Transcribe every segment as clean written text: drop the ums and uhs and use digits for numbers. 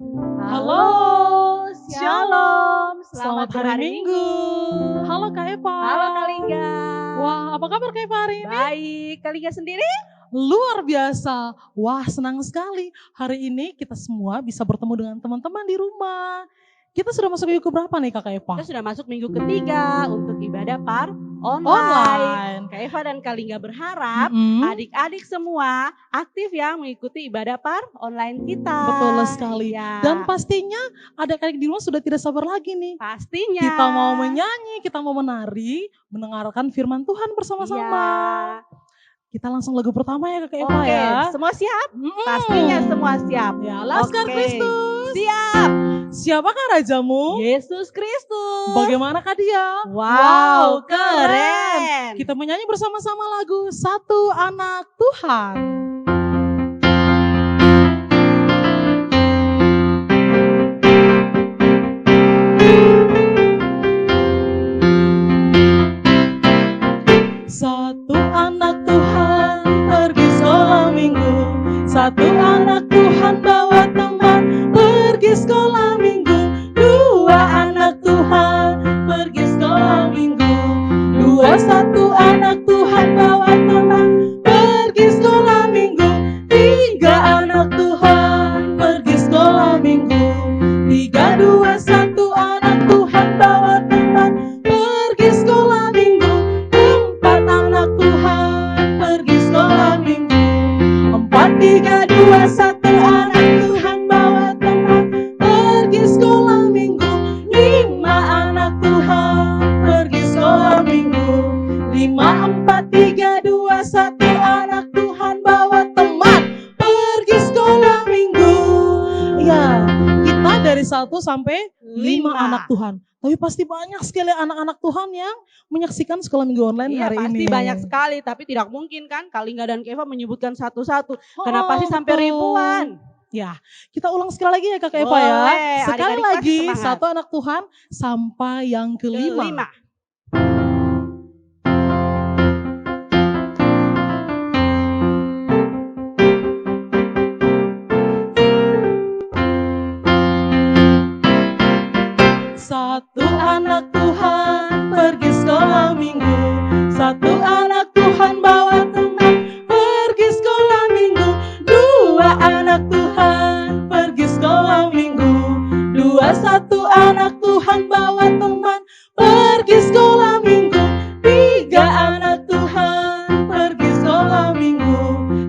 Halo, Shalom, selamat hari Minggu. Halo Kak Eva. Halo Kak Lingga. Wah, apa kabar Kak Eva hari ini? Baik, Kak Lingga sendiri? Luar biasa. Wah, senang sekali. Hari ini kita semua bisa bertemu dengan teman-teman di rumah. Kita sudah masuk minggu berapa nih Kak Eva? Kita sudah masuk minggu ketiga untuk ibadah par online. Online. Kak Eva dan Kak Lingga berharap adik-adik semua aktif ya mengikuti ibadah par online kita. Betul sekali. Iya. Dan pastinya adik-adik di rumah sudah tidak sabar lagi nih. Pastinya. Kita mau menyanyi, kita mau menari, mendengarkan firman Tuhan bersama-sama. Iya. Kita langsung lagu pertama ya Kak Eva Oke, ya. semua siap? Pastinya semua siap. Ya, Laskar Oke. Kristus. Siap. Siapakah rajamu? Yesus Kristus. Bagaimanakah dia? Wow, keren. Kita menyanyi bersama-sama lagu Satu Anak Tuhan. Satu anak Tuhan pergi sekolah minggu. Satu anak Tuhan bawa teman pergi sekolah minggu. Dua anak Tuhan pergi sekolah minggu. Satu anak Tuhan bawa teman pergi sekolah minggu. Tiga anak Tuhan pergi sekolah minggu. Tiga, dua, satu anak Tuhan bawa teman pergi sekolah minggu. Empat anak Tuhan pergi sekolah minggu. Empat, tiga, dua, satu anak Tuhan bawa teman pergi sekolah minggu. Lima anak Tuhan pergi sekolah minggu. Lima, empat, tiga, dua, satu anak Tuhan bawa teman pergi sekolah minggu. Ya, kita dari 1 sampai 5 anak Tuhan. Tapi pasti banyak sekali anak-anak Tuhan yang menyaksikan sekolah minggu online Iya, hari pasti ini. banyak sekali, tapi tidak mungkin kan Kak Lingga dan Keva menyebutkan satu-satu. Kenapa sih sampai betul. ribuan? Ya, kita ulang sekali lagi ya Kak Eva ya. Boleh, Sekali adik-adik lagi, pasti semangat. satu anak Tuhan sampai yang kelima. Kelima. Satu anak Tuhan pergi sekolah minggu. Satu anak Tuhan bawa teman pergi sekolah minggu. Dua anak Tuhan pergi sekolah minggu. Dua, satu anak Tuhan bawa teman pergi sekolah minggu. Tiga anak Tuhan pergi sekolah minggu.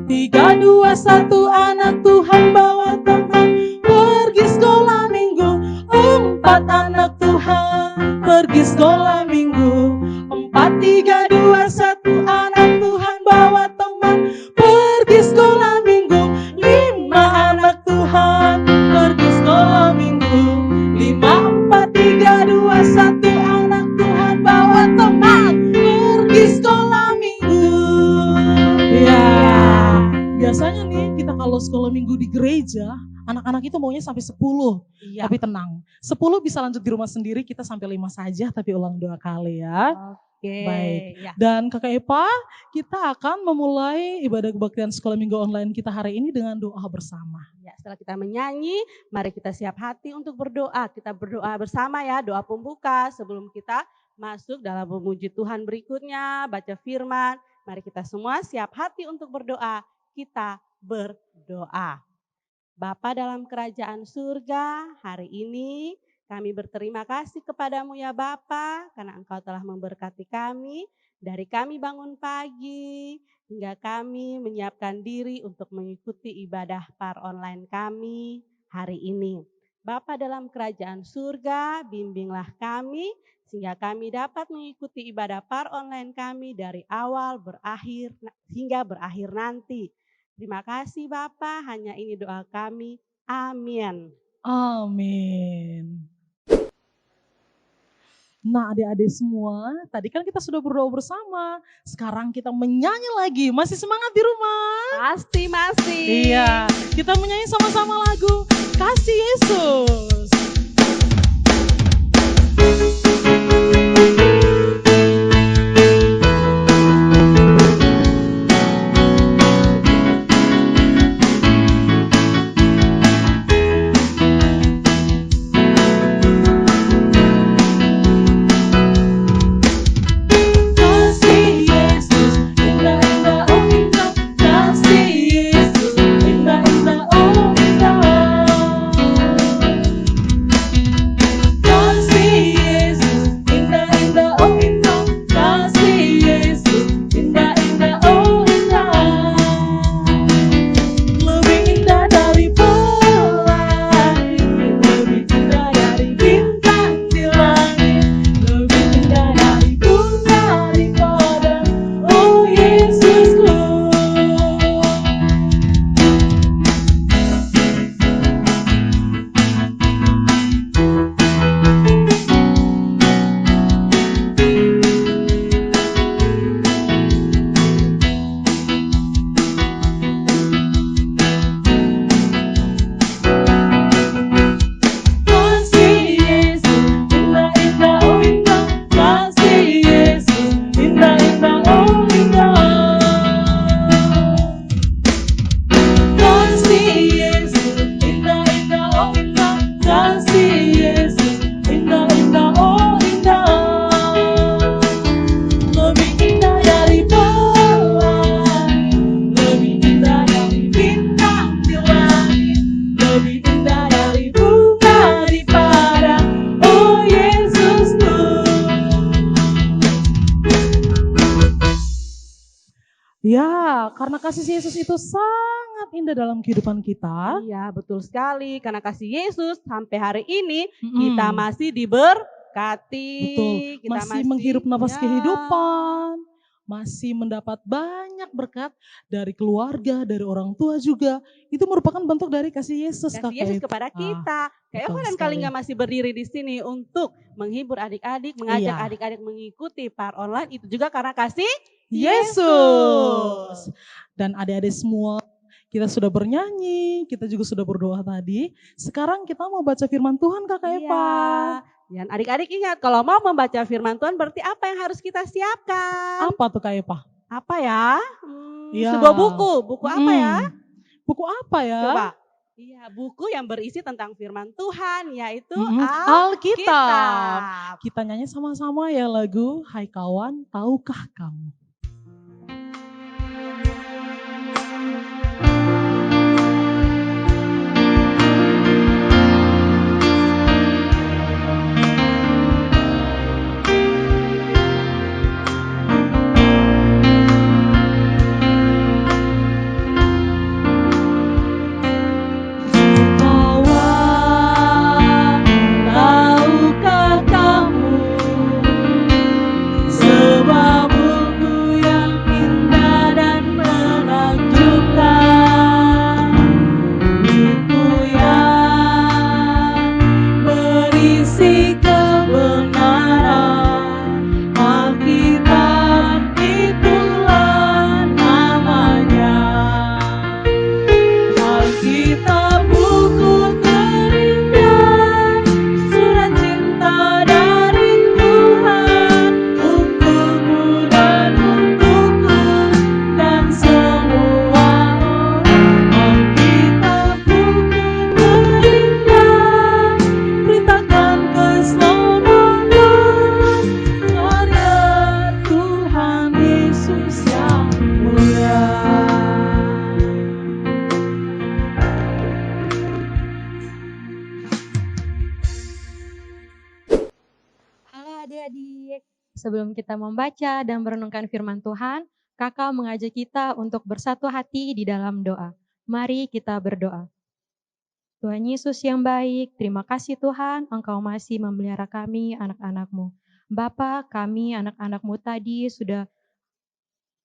Tiga, dua, satu anak Tuhan bawa teman pergi sekolah minggu. Empat anak Tuhan pergi sekolah minggu. Empat, tiga, dua, satu anak Tuhan bawa teman pergi sekolah minggu. Lima anak Tuhan pergi sekolah minggu. Lima, empat, tiga, dua, satu anak Tuhan bawa teman pergi sekolah minggu. Ya, biasanya nih kita kalau sekolah minggu di gereja, anak-anak itu maunya sampai 10. Iya. Tapi tenang, 10 bisa lanjut di rumah sendiri, kita sampai 5 saja tapi ulang 2 kali ya. Oke. Baik. Ya. Dan Kakak Eva, kita akan memulai ibadah kebaktian sekolah minggu online kita hari ini dengan doa bersama. Ya, setelah kita menyanyi, mari kita siap hati untuk berdoa. Kita berdoa bersama ya, doa pembuka sebelum kita masuk dalam memuji Tuhan berikutnya, baca firman. Mari kita semua siap hati untuk berdoa. Kita berdoa. Bapa dalam kerajaan surga, hari ini kami berterima kasih kepadamu ya Bapa, karena Engkau telah memberkati kami. Dari kami bangun pagi, hingga kami menyiapkan diri untuk mengikuti ibadah par online kami hari ini. Bapa dalam kerajaan surga, bimbinglah kami, sehingga kami dapat mengikuti ibadah par online kami dari awal berakhir hingga berakhir nanti. Terima kasih Bapa, hanya ini doa kami. Amin. Amin. Nah adik-adik semua, tadi kan kita sudah berdoa bersama. Sekarang kita menyanyi lagi. Masih semangat di rumah? Pasti masih. Iya, kita menyanyi sama-sama lagu Kasih Yesus. Karena kasih Yesus itu sangat indah dalam kehidupan kita. Iya, betul sekali. Karena kasih Yesus sampai hari ini Mm-mm. kita masih diberkati. Betul, Kita masih menghirup nafas ya. kehidupan, masih mendapat banyak berkat dari keluarga, dari orang tua juga. Itu merupakan bentuk dari kasih Yesus, Kasih Kak Yesus Eva. kepada kita. Kayak betul Eva dan sekali. Kalinga masih berdiri di sini untuk menghibur adik-adik, mengajak Iya. adik-adik mengikuti par online. Itu juga karena kasih Yesus. Dan adik-adik semua, kita sudah bernyanyi, kita juga sudah berdoa tadi. Sekarang kita mau baca firman Tuhan, Kak Eva. Iya. Dan adik-adik ingat, kalau mau membaca firman Tuhan berarti apa yang harus kita siapkan? Apa tuh, Kak Eva? Apa ya? Iya. Sebuah buku. Buku apa ya? Buku apa ya? Coba. Iya, buku yang berisi tentang firman Tuhan, yaitu Alkitab. Kita nyanyi sama-sama ya lagu Hai Kawan, Tahukah Kamu? Tahukah kamu sebuah buku yang indah dan menakjubkan, buku yang berisi kebenaran, Alkitab itulah namanya. Alkitab buku terindah, surat cinta dari Tuhan untukmu dan untukku dan semua orang. Alkitab buku terindah, beritakan keselamatan karya Tuhan Yesus yang mulia. Halo adik-adik, sebelum kita membaca dan merenungkan firman Tuhan, Kakak mengajak kita untuk bersatu hati di dalam doa. Mari kita berdoa. Tuhan Yesus yang baik, terima kasih Tuhan, Engkau masih memelihara kami anak-anak-Mu. Bapa, kami anak-anak-Mu tadi sudah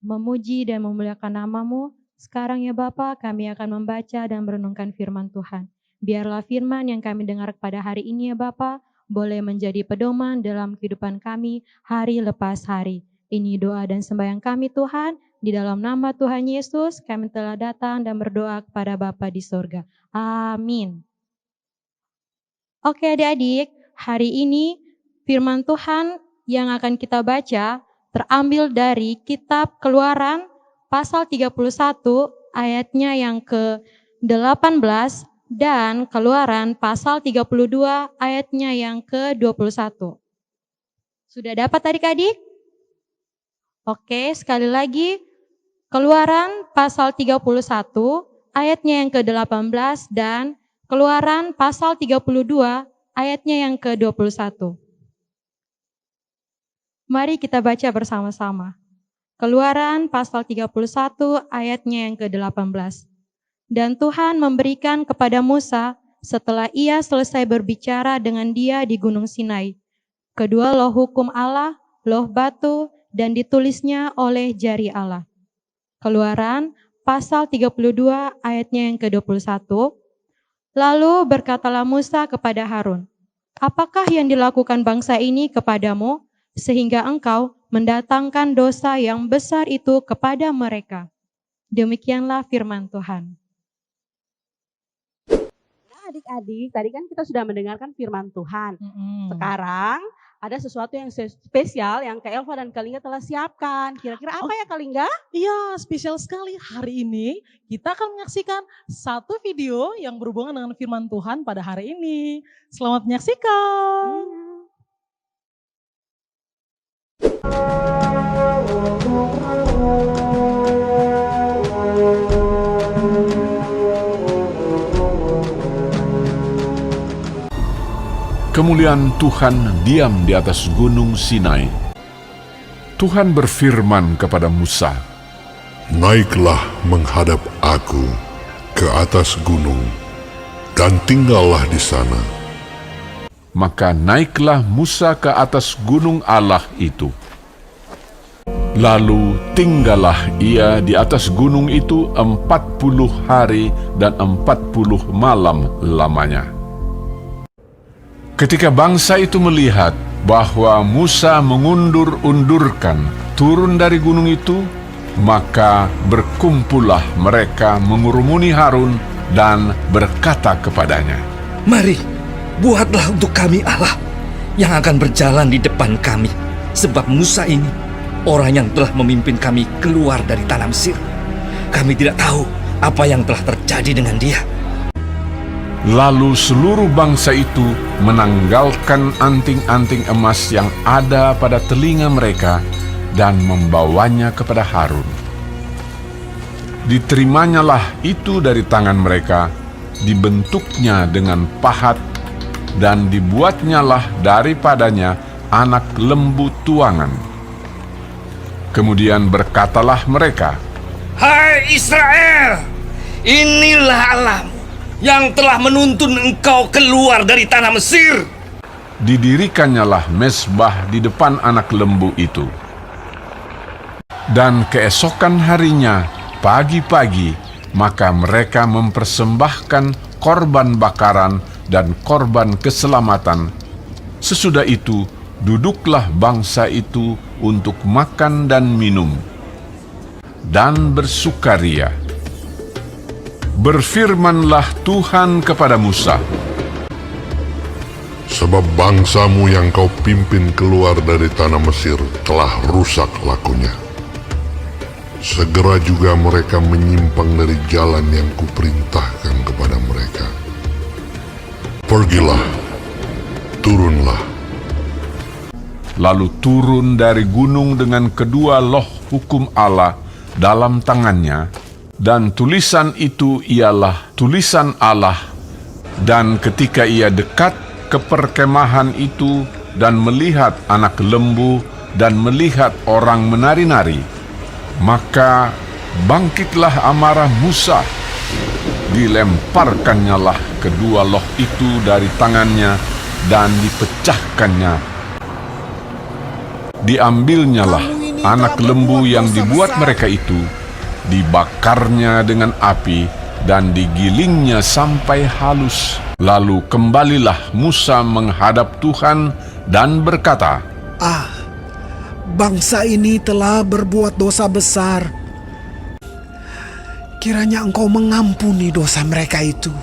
memuji dan memuliakan nama-Mu. Sekarang ya Bapa, kami akan membaca dan merenungkan firman Tuhan. Biarlah firman yang kami dengar pada hari ini ya Bapa, boleh menjadi pedoman dalam kehidupan kami hari lepas hari. Ini doa dan sembahyang kami Tuhan, di dalam nama Tuhan Yesus kami telah datang dan berdoa kepada Bapa di sorga. Amin. Oke adik-adik, hari ini firman Tuhan yang akan kita baca terambil dari kitab Keluaran pasal 31 ayatnya yang ke-18 dan Keluaran pasal 32 ayatnya yang ke-21. Sudah dapat adik-adik? Oke, sekali lagi Keluaran pasal 31 ayatnya yang ke-18 dan Keluaran pasal 32 ayatnya yang ke-21. Mari kita baca bersama-sama. Keluaran pasal 31 ayatnya yang ke-18. Dan Tuhan memberikan kepada Musa setelah ia selesai berbicara dengan dia di Gunung Sinai, kedua loh hukum Allah, loh batu, dan ditulisnya oleh jari Allah. Keluaran pasal 32 ayatnya yang ke-21. Lalu berkatalah Musa kepada Harun, apakah yang dilakukan bangsa ini kepadamu, sehingga engkau mendatangkan dosa yang besar itu kepada mereka? Demikianlah firman Tuhan. Nah adik-adik, tadi kan kita sudah mendengarkan firman Tuhan. Sekarang ada sesuatu yang spesial yang Kak Elva dan Kalinga telah siapkan. Kira-kira apa ya Kalinga? Iya, spesial sekali. Hari ini kita akan menyaksikan satu video yang berhubungan dengan firman Tuhan pada hari ini. Selamat menyaksikan. Kemuliaan Tuhan diam di atas gunung Sinai. Tuhan berfirman kepada Musa, Naiklah menghadap aku ke atas gunung, dan tinggallah di sana. Maka naiklah Musa ke atas gunung Allah itu. Lalu tinggallah ia di atas gunung itu 40 hari dan 40 malam lamanya. Ketika bangsa itu melihat bahwa Musa mengundur-undurkan turun dari gunung itu, maka berkumpullah mereka mengurumuni Harun dan berkata kepadanya, Mari, buatlah untuk kami Allah yang akan berjalan di depan kami, sebab Musa ini orang yang telah memimpin kami keluar dari tanah Mesir. Kami tidak tahu apa yang telah terjadi dengan dia. Lalu seluruh bangsa itu menanggalkan anting-anting emas yang ada pada telinga mereka dan membawanya kepada Harun. Diterimanya itu dari tangan mereka, dibentuknya dengan pahat, dan dibuatnyalah daripadanya anak lembu tuangan. Kemudian berkatalah mereka, Hai Israel, inilah Allahmu yang telah menuntun engkau keluar dari tanah Mesir. Didirikannya mezbah di depan anak lembu itu. Dan keesokan harinya, pagi-pagi, maka mereka mempersembahkan korban bakaran dan korban keselamatan. Sesudah itu, duduklah bangsa itu untuk makan dan minum, dan bersukaria. Berfirmanlah Tuhan kepada Musa, Sebab bangsamu yang kau pimpin keluar dari tanah Mesir telah rusak lakunya. Segera juga mereka menyimpang dari jalan yang kuperintahkan kepada mereka. Pergilah, turunlah. lalu turun dari gunung dengan kedua loh hukum Allah dalam tangannya, dan tulisan itu ialah tulisan Allah. Dan ketika ia dekat ke perkemahan itu dan melihat anak lembu dan melihat orang menari-nari, maka bangkitlah amarah Musa. Dilemparkannyalah kedua loh itu dari tangannya dan dipecahkannya. Diambilnyalah anak lembu yang dibuat mereka itu, dibakarnya dengan api dan digilingnya sampai halus. Lalu kembalilah Musa menghadap Tuhan dan berkata, Bangsa ini telah berbuat dosa besar. Kiranya Engkau mengampuni dosa mereka itu.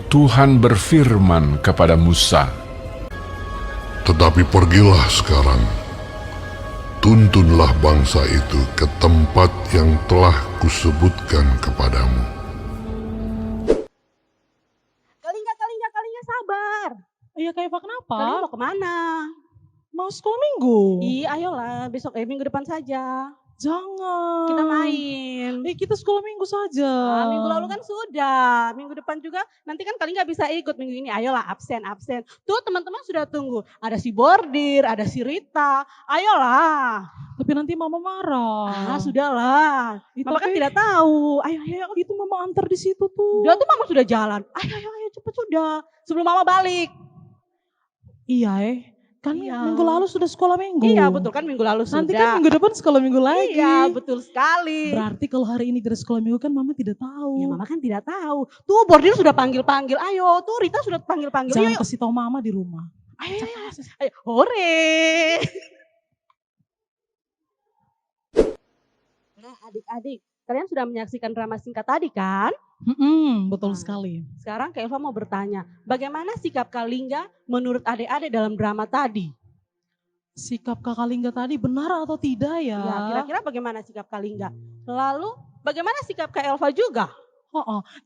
Tuhan berfirman kepada Musa, Tetapi pergilah sekarang, tuntunlah bangsa itu ke tempat yang telah kusebutkan kepadamu. Kalingga, sabar. Iya, Kak Eva, kenapa? Kalingga mau kemana? Mau sekolah minggu? Iya, ayolah besok minggu depan saja. Jangan. Kita main. Kita sekolah minggu saja. Minggu lalu kan sudah. Minggu depan juga. Nanti kan kali nggak bisa ikut minggu ini. Ayolah absen. Tuh teman-teman sudah tunggu. Ada si Bordir, ada si Rita. Ayolah. Tapi nanti mama marah. Sudahlah. Mama kan tidak tahu. Ayo. Itu mama antar di situ tuh. Dia tuh mama sudah jalan. Ayo cepet sudah. Sebelum mama balik. Iya kan Iya. minggu lalu sudah sekolah minggu. Iya betul kan minggu lalu sudah. Nanti kan minggu depan sekolah minggu lagi. Iya betul sekali. Berarti kalau hari ini tidak sekolah minggu kan mama tidak tahu. Ya mama kan tidak tahu. Tuh Bordir sudah panggil-panggil. Ayo tuh Rita sudah panggil-panggil. Jangan Ayo. kasih tahu mama di rumah. Ayo. Hore. Nah adik-adik, kalian sudah menyaksikan drama singkat tadi kan? Betul sekali. Sekarang Kak Elva mau bertanya, bagaimana sikap Kalingga menurut adik-adik dalam drama tadi? Sikap Kakak Lingga tadi benar atau tidak ya? Ya, kira-kira bagaimana sikap Kalingga? Lalu bagaimana sikap Kak Elva juga?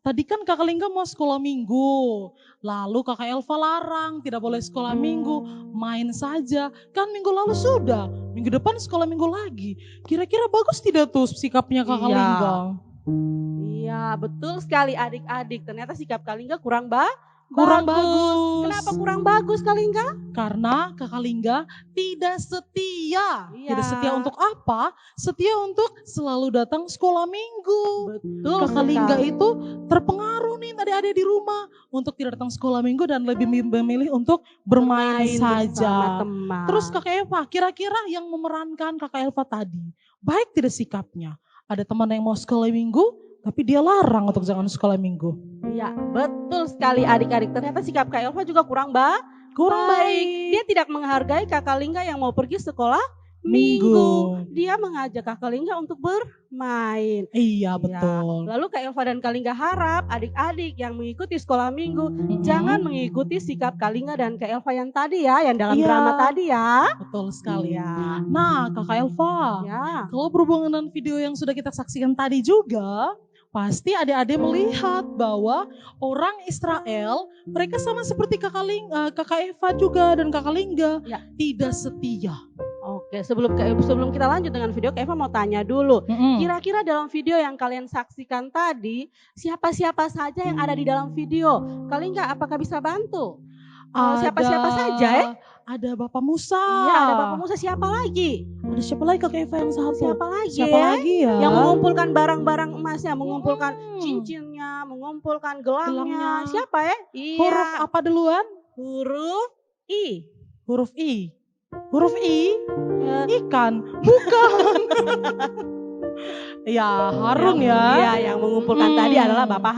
Tadi kan Kakak Lingga mau sekolah minggu. Lalu Kakak Elva larang, tidak boleh sekolah minggu. Main saja. Kan minggu lalu sudah. Minggu depan sekolah minggu lagi. Kira-kira bagus tidak tuh sikapnya Kakak Iya. Lingga? Iya betul sekali adik-adik, ternyata sikap Kalingga kurang kurang bagus. Kenapa kurang bagus Kak Lingga? Karena Kakak Lingga tidak setia. Iya. Tidak setia untuk apa? Setia untuk selalu datang sekolah minggu. Betul Kakak Lingga sekali. itu terpengaruh nih adik-adik di rumah untuk tidak datang sekolah minggu dan lebih memilih untuk bermain bersama saja. teman. Terus Kakak Eva, kira-kira yang memerankan Kakak Eva tadi, baik tidak sikapnya? Ada teman yang mau sekolah minggu, tapi dia larang untuk jangan sekolah minggu. Iya, betul sekali adik-adik. Ternyata sikap Kak Elva juga kurang Kurang baik. baik. Dia tidak menghargai Kakak Lingga yang mau pergi sekolah Minggu. minggu. Dia mengajak Kakak Lingga untuk bermain. Iya Ya, betul. lalu Kak Elva dan Kak Lingga harap adik-adik yang mengikuti sekolah minggu jangan mengikuti sikap Kak Lingga dan Kak Elva yang tadi ya, yang dalam Iya. drama tadi ya. Betul sekali. Iya. Nah Kakak Elva, Ya. kalau berhubungan dengan video yang sudah kita saksikan tadi juga, pasti adik-adik melihat bahwa orang Israel, mereka sama seperti Kakak Eva juga dan Kakak Lingga, Ya. tidak setia. Oke, sebelum kita lanjut dengan video, Kak Eva mau tanya dulu. Kira-kira dalam video yang kalian saksikan tadi, siapa-siapa saja yang ada di dalam video? Kak Lingga, apakah bisa bantu? Siapa-siapa saja ya? Ada Bapak Musa. Iya, ada Bapak Musa, siapa lagi? Ada siapa lagi Kakak Eva yang satu? Siapa lagi? Siapa lagi ya? Yang mengumpulkan barang-barang emasnya, mengumpulkan cincinnya, mengumpulkan gelangnya. Gelangnya. Siapa ya? Iya. Huruf apa duluan? Huruf I. Huruf I. Huruf I? Ya. Ikan. Bukan. Ya, Harun ya. Iya, yang mengumpulkan tadi adalah Bapak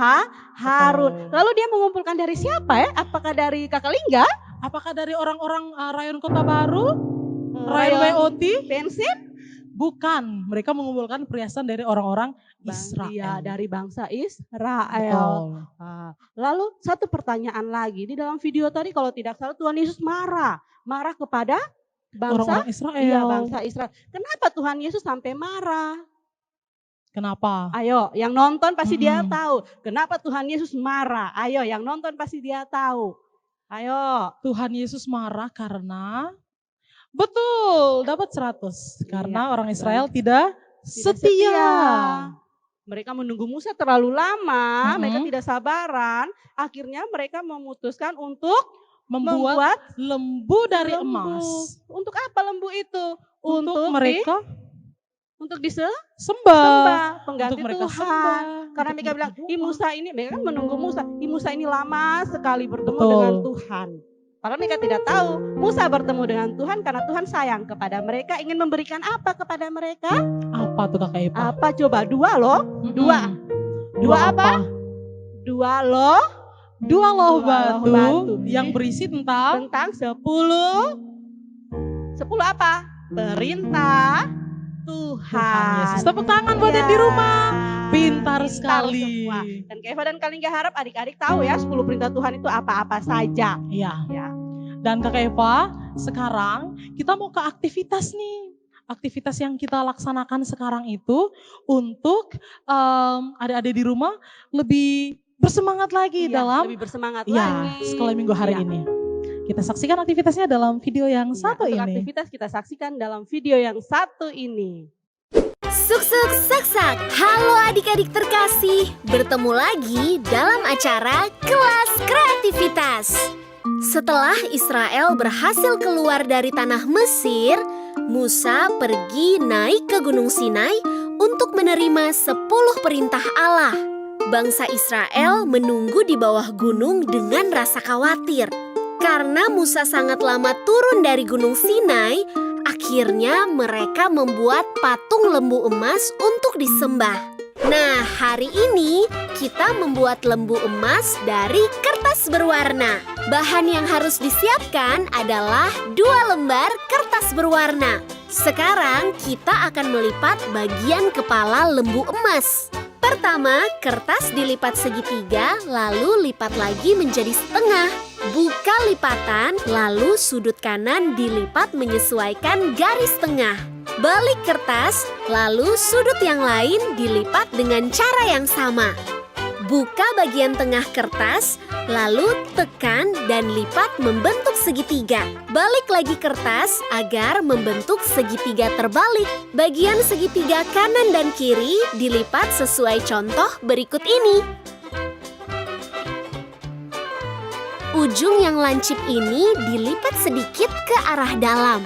Harun. Betul. Lalu dia mengumpulkan dari siapa ya? Apakah dari Kakak Lingga? Apakah dari orang-orang Rayon Kota Baru? Rayon WOT? Bensin? Bukan. Mereka mengumpulkan perhiasan dari orang-orang Israel. Iya, dari bangsa Israel. Betul. Lalu satu pertanyaan lagi. Di dalam video tadi kalau tidak salah Tuhan Yesus marah. Marah kepada bangsa Orang-orang Israel. Iya, bangsa Israel. Kenapa Tuhan Yesus sampai marah? Kenapa? Ayo, yang nonton pasti dia tahu. Kenapa Tuhan Yesus marah? Ayo, yang nonton pasti dia tahu. Ayo. Tuhan Yesus marah karena betul dapat 100 karena Iya, orang Israel tidak Tidak setia. Mereka menunggu Musa terlalu lama, Mhm. mereka tidak sabaran. Akhirnya mereka memutuskan untuk Membuat lembu dari lembu. emas. Untuk apa lembu itu? Untuk mereka untuk disembah sembah. pengganti Untuk mereka Tuhan. sembah. Karena Untuk mereka bilang, berdoa. Musa ini, mereka kan menunggu Musa. Musa ini lama sekali bertemu Betul. dengan Tuhan. Padahal mereka tidak tahu Musa bertemu dengan Tuhan karena Tuhan sayang kepada mereka, ingin memberikan apa kepada mereka? Apa tuh Kakak Eva? Apa coba? Dua loh. Dua. Mm-mm. Dua apa? Dua loh Dua loh Dua loh batu batu. yang berisi tentang tentang 10 apa? Perintah Tuhan. Yesus. Tepuk tangan buat yang di rumah. Pintar sekali. semua. Dan Kak Eva dan Kak Lingga harap adik-adik tahu ya 10 perintah Tuhan itu apa-apa saja. Iya. Ya. Dan Kakak Eva, sekarang kita mau ke aktivitas nih. Aktivitas yang kita laksanakan sekarang itu untuk adik-adik di rumah lebih bersemangat lagi Iya, dalam lebih bersemangat ya, lagi. sekolah minggu hari Iya. ini. Kita saksikan aktivitasnya dalam video yang Iya, satu untuk ini. aktivitas kita saksikan dalam video yang satu ini. Suk suk sak sak. Halo adik-adik terkasih, bertemu lagi dalam acara Kelas Kreativitas. Setelah Israel berhasil keluar dari tanah Mesir, Musa pergi naik ke Gunung Sinai untuk menerima 10 perintah Allah. Bangsa Israel menunggu di bawah gunung dengan rasa khawatir. Karena Musa sangat lama turun dari Gunung Sinai, akhirnya mereka membuat patung lembu emas untuk disembah. Nah, hari ini kita membuat lembu emas dari kertas berwarna. Bahan yang harus disiapkan adalah 2 lembar kertas berwarna. Sekarang kita akan melipat bagian kepala lembu emas. Pertama, kertas dilipat segitiga, lalu lipat lagi menjadi setengah. Buka lipatan, lalu sudut kanan dilipat menyesuaikan garis tengah. Balik kertas, lalu sudut yang lain dilipat dengan cara yang sama. Buka bagian tengah kertas, lalu tekan dan lipat membentuk segitiga. Balik lagi kertas agar membentuk segitiga terbalik. Bagian segitiga kanan dan kiri dilipat sesuai contoh berikut ini. Ujung yang lancip ini dilipat sedikit ke arah dalam.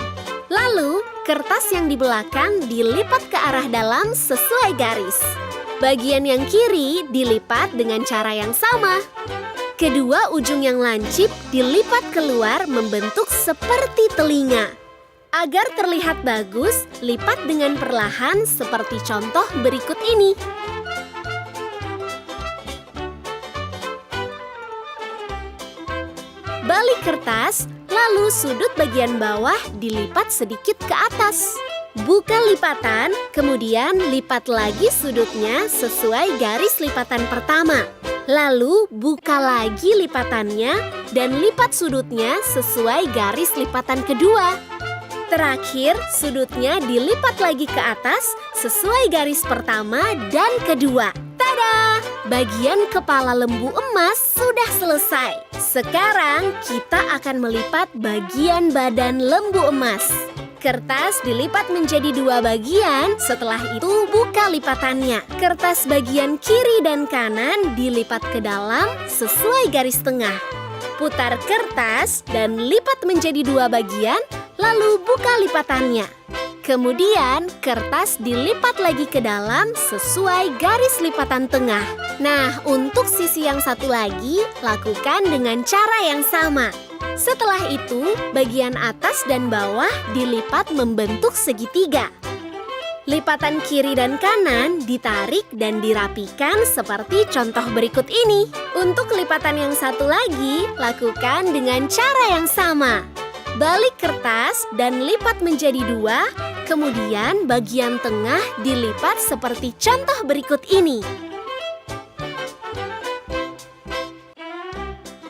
Lalu, kertas yang di belakang dilipat ke arah dalam sesuai garis. Bagian yang kiri dilipat dengan cara yang sama. Kedua ujung yang lancip dilipat keluar membentuk seperti telinga. Agar terlihat bagus, lipat dengan perlahan seperti contoh berikut ini. Balik kertas, lalu sudut bagian bawah dilipat sedikit ke atas. Buka lipatan, kemudian lipat lagi sudutnya sesuai garis lipatan pertama. Lalu buka lagi lipatannya dan lipat sudutnya sesuai garis lipatan kedua. Terakhir, sudutnya dilipat lagi ke atas sesuai garis pertama dan kedua. Tada! Bagian kepala lembu emas sudah selesai. Sekarang kita akan melipat bagian badan lembu emas. Kertas dilipat menjadi 2 bagian, setelah itu buka lipatannya. Kertas bagian kiri dan kanan dilipat ke dalam sesuai garis tengah. Putar kertas dan lipat menjadi 2 bagian, lalu buka lipatannya. Kemudian kertas dilipat lagi ke dalam sesuai garis lipatan tengah. Nah, untuk sisi yang satu lagi, lakukan dengan cara yang sama. Setelah itu, bagian atas dan bawah dilipat membentuk segitiga. Lipatan kiri dan kanan ditarik dan dirapikan seperti contoh berikut ini. Untuk lipatan yang satu lagi, lakukan dengan cara yang sama. Balik kertas dan lipat menjadi 2, kemudian bagian tengah dilipat seperti contoh berikut ini.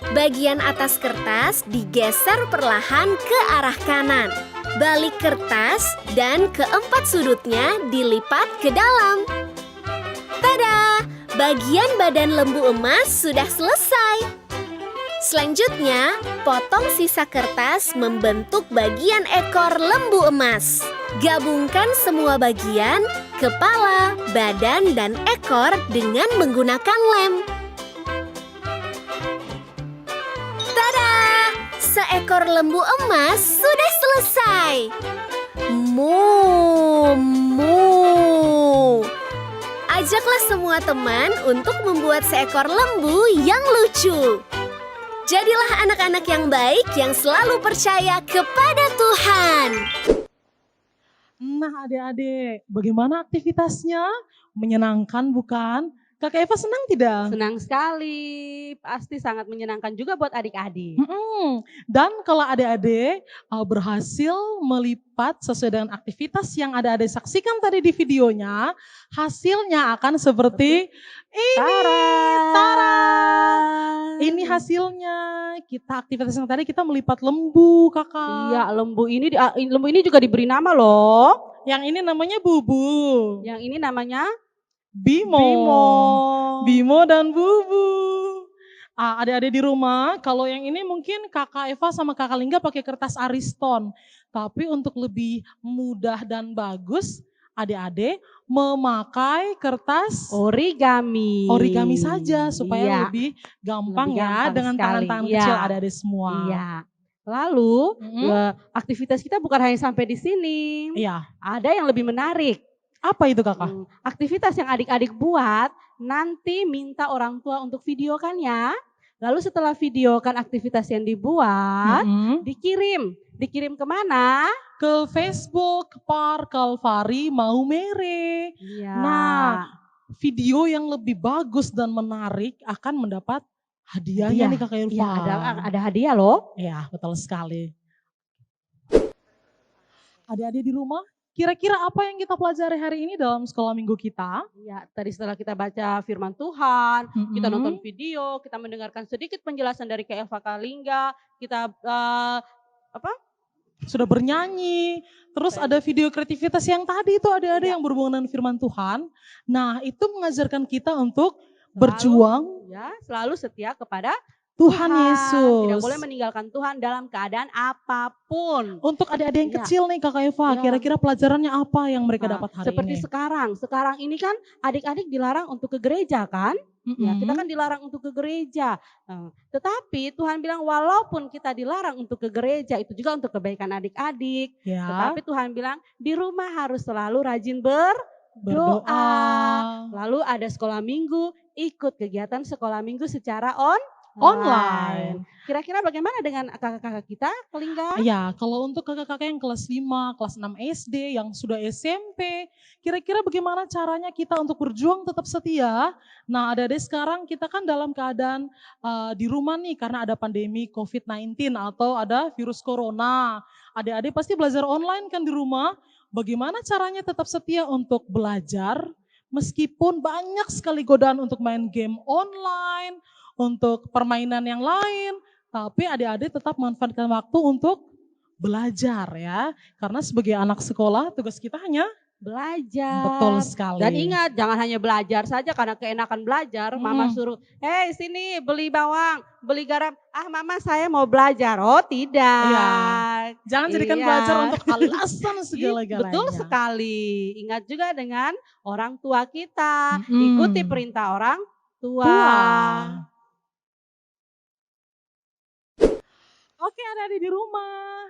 Bagian atas kertas digeser perlahan ke arah kanan. Balik kertas dan keempat sudutnya dilipat ke dalam. Tada! Bagian badan lembu emas sudah selesai. Selanjutnya, potong sisa kertas membentuk bagian ekor lembu emas. Gabungkan semua bagian, kepala, badan, dan ekor dengan menggunakan lem. Seekor lembu emas sudah selesai. Mu. Ajaklah semua teman untuk membuat seekor lembu yang lucu. Jadilah anak-anak yang baik yang selalu percaya kepada Tuhan. Nah adik-adik, bagaimana aktivitasnya? Menyenangkan bukan? Kakak Eva senang tidak? Senang sekali, pasti sangat menyenangkan juga buat adik-adik. Dan kalau adik-adik berhasil melipat sesuai dengan aktivitas yang adik-adik saksikan tadi di videonya, hasilnya akan seperti ini. Tara! Ini hasilnya. Kita aktivitas yang tadi kita melipat lembu, Kakak. Iya, lembu ini juga diberi nama loh. Yang ini namanya Bubu. Yang ini namanya Bimo dan Bubu. Adik-adik di rumah, kalau yang ini mungkin Kakak Eva sama Kakak Lingga pakai kertas Ariston. Tapi untuk lebih mudah dan bagus, adik-adik memakai kertas origami. Origami saja supaya lebih gampang ya dengan tangan-tangan kecil adik-adik semua. Iya. Lalu aktivitas kita bukan hanya sampai di sini. Iya. Ada yang lebih menarik. Apa itu Kakak? Aktivitas yang adik-adik buat, nanti minta orang tua untuk videokan ya. Lalu setelah videokan aktivitas yang dibuat, dikirim. Dikirim kemana? Ke Facebook Park Kalvari Maumere. Iya. Nah, video yang lebih bagus dan menarik akan mendapat hadiahnya nih Kakak Irfan. Iya, ada hadiah loh. Iya, betul sekali. Adik-adik di rumah, kira-kira apa yang kita pelajari hari ini dalam sekolah minggu kita? Ya, tadi setelah kita baca firman Tuhan, kita nonton video, kita mendengarkan sedikit penjelasan dari Kak Eva Kalingga, kita sudah bernyanyi, terus ada video kreativitas yang tadi itu ada yang berhubungan dengan firman Tuhan. Nah, itu mengajarkan kita untuk berjuang. Ya, selalu setia kepada Tuhan Yesus. Tidak boleh meninggalkan Tuhan dalam keadaan apapun. Untuk adik-adik yang kecil nih Kakak Eva, kira-kira pelajarannya apa yang mereka dapat hari seperti ini? Seperti sekarang ini kan adik-adik dilarang untuk ke gereja kan? Ya, kita kan Mm-mm. dilarang untuk ke gereja. Tetapi Tuhan bilang walaupun kita dilarang untuk ke gereja, itu juga untuk kebaikan adik-adik. Ya, Tetapi Tuhan bilang di rumah harus selalu rajin berdoa. berdoa. Lalu ada sekolah minggu, ikut kegiatan sekolah minggu secara online. Kira-kira bagaimana dengan kakak-kakak kita, Kelingga? Ya, kalau untuk kakak-kakak yang kelas 5, kelas 6 SD, yang sudah SMP, kira-kira bagaimana caranya kita untuk berjuang tetap setia? Nah, adik-adik sekarang kita kan dalam keadaan di rumah nih karena ada pandemi COVID-19 atau ada virus corona. Adik-adik pasti belajar online kan di rumah. Bagaimana caranya tetap setia untuk belajar meskipun banyak sekali godaan untuk main game online, untuk permainan yang lain, tapi adik-adik tetap memanfaatkan waktu untuk belajar ya. Karena sebagai anak sekolah tugas kita hanya Belajar. betul sekali. Dan ingat, jangan hanya belajar saja karena keenakan belajar. Mama suruh, hei sini beli bawang, beli garam. Ah mama saya mau belajar. Oh tidak. Iya. Jangan jadikan Iya. belajar untuk alasan segala-galanya. Betul sekali. Ingat juga dengan orang tua kita. Mm-mm. Ikuti perintah orang tua. Oke, adik-adik di rumah.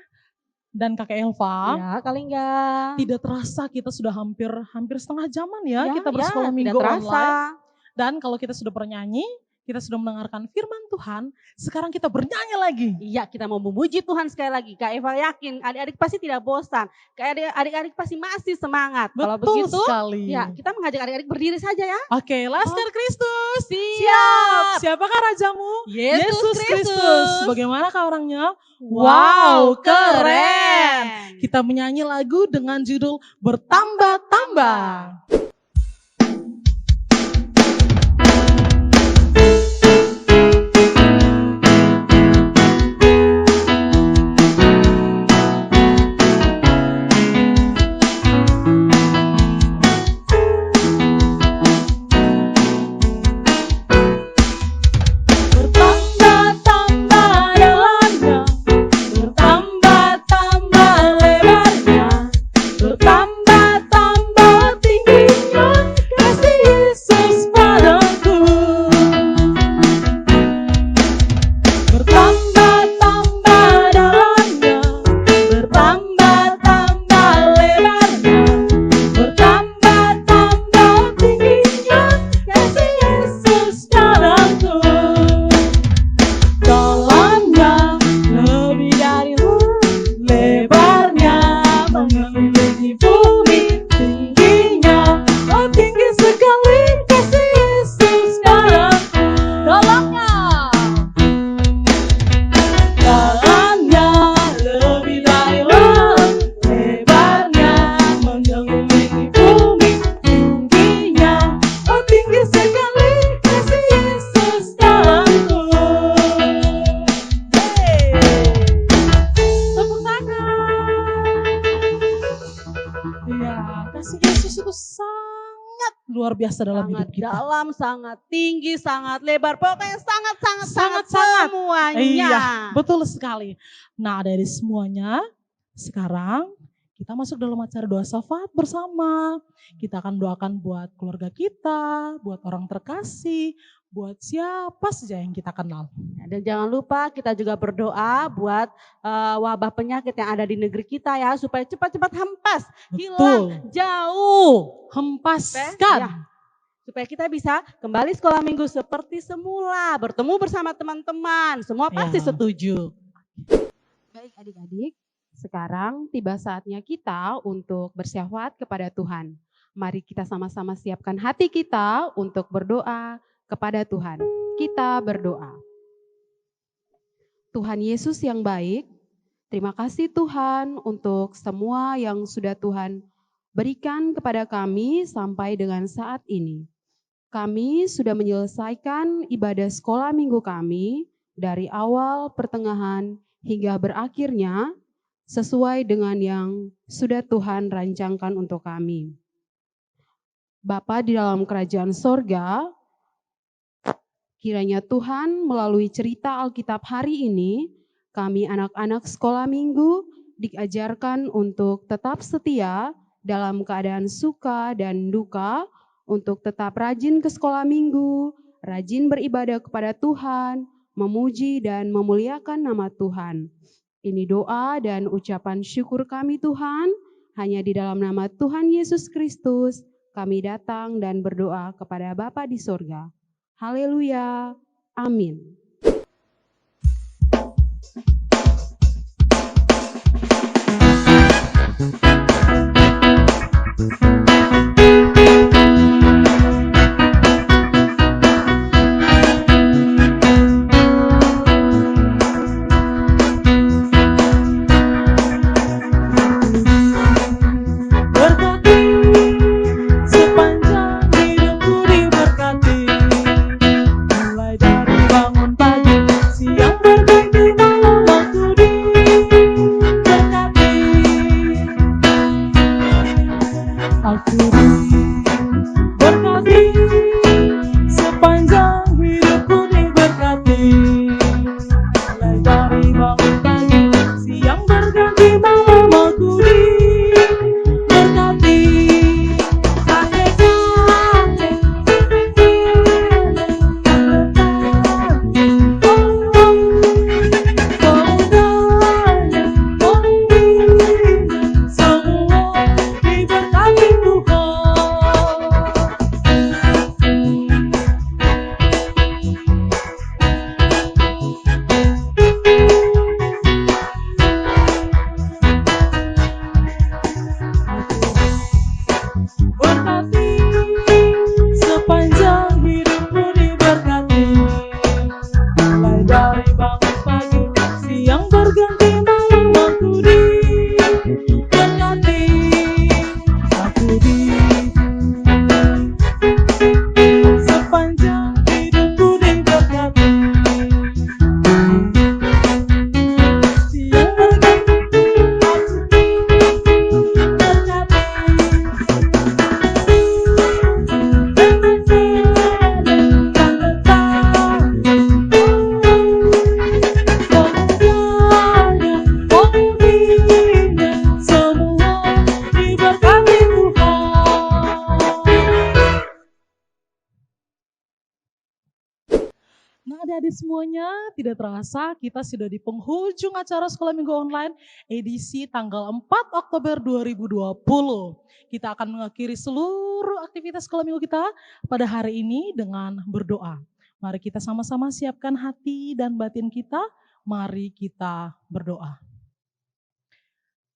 Dan Kakak Elva, Ya, Kelingga. tidak terasa kita sudah hampir setengah jaman ya, Ya, kita ya, bersekolah tidak minggu terasa. online. Dan kalau kita sudah bernyanyi, kita sudah mendengarkan firman Tuhan, sekarang kita bernyanyi lagi. Iya, kita mau memuji Tuhan sekali lagi. Kak Eva yakin adik-adik pasti tidak bosan. Adik-adik pasti masih semangat. Kalau Betul begitu, sekali. ya kita mengajak adik-adik berdiri saja ya. Oke, Laskar Kristus. Siap. Siapakah rajamu? Yesus Kristus. Kristus. Bagaimanakah orangnya? Wow, keren. Kita menyanyi lagu dengan judul Bertambah-tambah. Bertambah-tambah dalamnya, bertambah-tambah lebarnya, bertambah-tambah tingginya kasih Yesus padaku. Bertambah-tambah dalamnya, bertambah-tambah lebarnya, bertambah-tambah tingginya kasih Yesus padaku. Dalamnya lebih dari lebarnya mengelilingi bumi, tingginya oh tinggi sekali kasih Yesus padaku. Dalamnya lebih dari lebarnya mengelilingi bumi, tingginya oh tinggi sekali kasih Yesus padaku. Tepuk tangan. Iya, kasih Yesus itu sangat luar biasa dalam Sangat hidup kita. dalam, sangat tinggi, sangat lebar. Pokoknya sangat Sangat. semuanya. Iya, betul sekali. Nah, dari semuanya, sekarang kita masuk dalam acara doa syafaat bersama. Kita akan doakan buat keluarga kita, buat orang terkasih, buat siapa saja yang kita kenal. Dan jangan lupa kita juga berdoa buat wabah penyakit yang ada di negeri kita ya. Supaya cepat-cepat hempas, hilang, jauh. Hempaskan. Ya. Supaya kita bisa kembali sekolah minggu seperti semula. Bertemu bersama teman-teman. Semua pasti Ya. setuju. Baik adik-adik, sekarang tiba saatnya kita untuk bersyafat kepada Tuhan. Mari kita sama-sama siapkan hati kita untuk berdoa kepada Tuhan. Kita berdoa. Tuhan Yesus yang baik, terima kasih Tuhan untuk semua yang sudah Tuhan berikan kepada kami sampai dengan saat ini. Kami sudah menyelesaikan ibadah sekolah minggu kami dari awal, pertengahan, hingga berakhirnya sesuai dengan yang sudah Tuhan rancangkan untuk kami. Bapa di dalam kerajaan sorga, kiranya Tuhan melalui cerita Alkitab hari ini, kami anak-anak sekolah minggu diajarkan untuk tetap setia dalam keadaan suka dan duka, untuk tetap rajin ke sekolah minggu, rajin beribadah kepada Tuhan, memuji dan memuliakan nama Tuhan. Ini doa dan ucapan syukur kami Tuhan, hanya di dalam nama Tuhan Yesus Kristus kami datang dan berdoa kepada Bapa di sorga. Haleluya. Amin. Nah, adik-adik semuanya, tidak terasa kita sudah di penghujung acara Sekolah Minggu Online edisi tanggal 4 Oktober 2020. Kita akan mengakhiri seluruh aktivitas Sekolah Minggu kita pada hari ini dengan berdoa. Mari kita sama-sama siapkan hati dan batin kita, mari kita berdoa.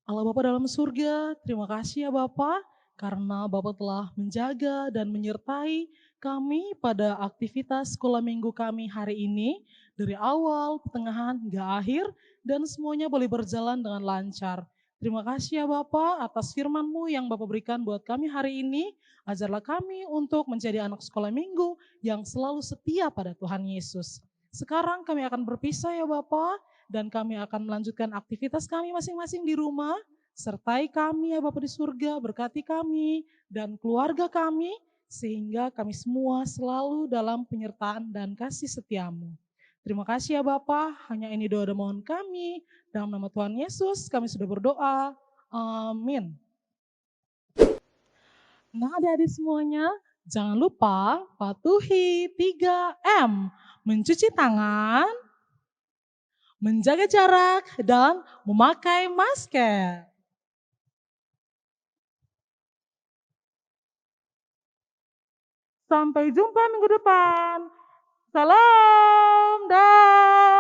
Allah Bapa dalam surga, terima kasih ya Bapa, karena Bapa telah menjaga dan menyertai kami pada aktivitas sekolah minggu kami hari ini, dari awal, pertengahan, hingga akhir, dan semuanya boleh berjalan dengan lancar. Terima kasih ya Bapa atas firman-Mu yang Bapa berikan buat kami hari ini. Ajarlah kami untuk menjadi anak sekolah minggu yang selalu setia pada Tuhan Yesus. Sekarang kami akan berpisah ya Bapa, dan kami akan melanjutkan aktivitas kami masing-masing di rumah. Sertai kami ya Bapa di surga, berkati kami dan keluarga kami, sehingga kami semua selalu dalam penyertaan dan kasih setia-Mu. Terima kasih ya Bapa, hanya ini doa dan mohon kami. Dalam nama Tuhan Yesus kami sudah berdoa. Amin. Nah adik-adik semuanya, jangan lupa patuhi 3M. Mencuci tangan, menjaga jarak, dan memakai masker. Sampai jumpa minggu depan. Salam dan